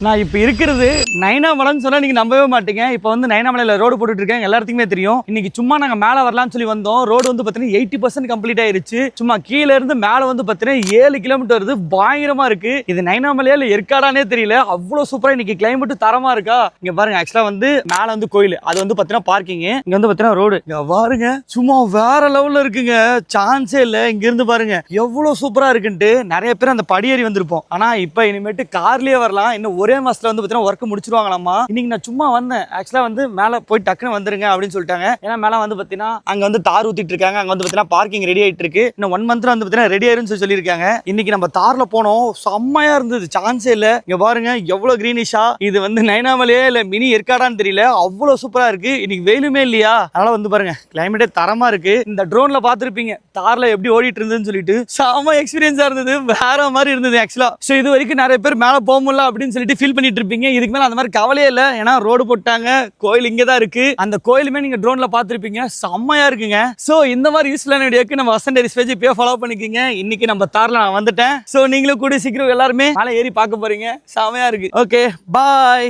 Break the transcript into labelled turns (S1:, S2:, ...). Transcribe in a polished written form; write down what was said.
S1: நான் இப்போ இருக்கிறது நைனாமலைன்னு சொன்னா நீங்க நம்பவே மாட்டீங்க. இப்போ வந்து நைனாமலையில ரோடு போட்டுட்டு இருக்கேன், எல்லாத்துக்குமே தெரியும். இன்னைக்கு சும்மா நாங்க மேலே வரலாம்னு சொல்லி வந்தோம். ரோடு வந்து பார்த்தீங்கன்னா 80% கம்ப்ளீட் ஆயிருச்சு. சும்மா கீழே இருந்து மேலே வந்து பார்த்தீங்கன்னா 7 கிலோமீட்டர் வருது. பயங்கரமா இருக்கு. இது நைனாமலையா இல்லை ஏற்காடானே தெரியல. அவ்வளோ சூப்பரா இன்னைக்கு கிளைமேட் தரமா இருக்கா. இங்க பாருங்க, ஆக்சுவலா வந்து மேலே வந்து கோயில், அது வந்து பார்த்தீங்கன்னா பார்க்கிங், இங்க வந்து பார்த்தீங்கன்னா ரோடு. இங்க பாருங்க, சும்மா வேற லெவல்ல இருக்குங்க. சான்ஸே இல்லை. இங்க இருந்து பாருங்க எவ்வளவு சூப்பரா இருக்குன்ட்டு. நிறைய பேர் அந்த படியேறி வந்திருப்போம். ஆனா இப்போ இனிமேட்டு கார்லயே வரலாம். இன்னும் ஒரே மாசத்துல வந்து பார்த்தீங்கன்னா ஒர்க் முடிச்சிருவாங்களாமா. இன்னைக்கு நான் சும்மா வந்தேன். ஆக்சுவலா வந்து மேலே போய் டக்குன்னு வந்துருங்க அப்படின்னு சொல்லிட்டாங்க. ஏன்னா மேலே வந்து பார்த்தீங்கன்னா அங்க வந்து தார் ஊத்திட்டு இருக்காங்க. அங்க வந்து பார்த்தீங்கன்னா பார்க்கிங் ரெடி ஆயிட்டு இருக்கு. இன்னும் 1 மந்த்ல வந்து பார்த்தீங்கன்னா ரெடி ஆயிருன்னு சொல்லியிருக்காங்க. இன்னைக்கு நம்ம தார்ல போனோம், செம்மையா இருந்தது. சான்ஸே இல்லை. இங்க பாருங்க எவ்வளவு கிரீனிஷா. இது வந்து நைனாமலையே இல்ல மினி ஏற்காடான்னு தெரியல. அவ்வளவு சூப்பரா இருக்கு. இன்னைக்கு வெயிலுமே இல்லையா, அதனால வந்து பாருங்க கிளைமேட்டே தரமா இருக்கு. இந்த ட்ரோன்ல பாத்துருப்பீங்க தார்ல எப்படி ஓடிட்டு இருந்ததுன்னு சொல்லிட்டு. செம எக்ஸ்பீரியன்ஸா இருந்தது, வேற மாதிரி இருந்தது ஆக்சுவலா. சோ இது வரைக்கும் நிறைய பேர் மேல போக முடியல அப்படின்னு சொல்லிட்டு ஃபீல் பண்ணிட்டு இருப்பீங்க. இதுக்கு மேல அந்த மாதிரி கவலையே இல்லை. ஏன்னா ரோடு போட்டாங்க, கோயில் இங்கே தான் இருக்கு. அந்த கோயிலுமே நீங்க ட்ரோன்ல பாத்துருப்பீங்க, செம்மையா இருக்குங்க. சோ இந்த மாதிரி யூஸ்ஃபுல்லான வீடியோக்கு நம்ம வசந்த் டெய்ரிஸ் பேஜ் இப்பயே ஃபாலோ பண்ணிக்கோங்க. இன்னைக்கு நம்ம தார்ல நான் வந்துட்டேன். சோ நீங்களும் கூட சீக்கிரம் எல்லாருமே மேலே ஏறி பார்க்க போறீங்க. செம்மையா இருக்கு. ஓகே, பாய்.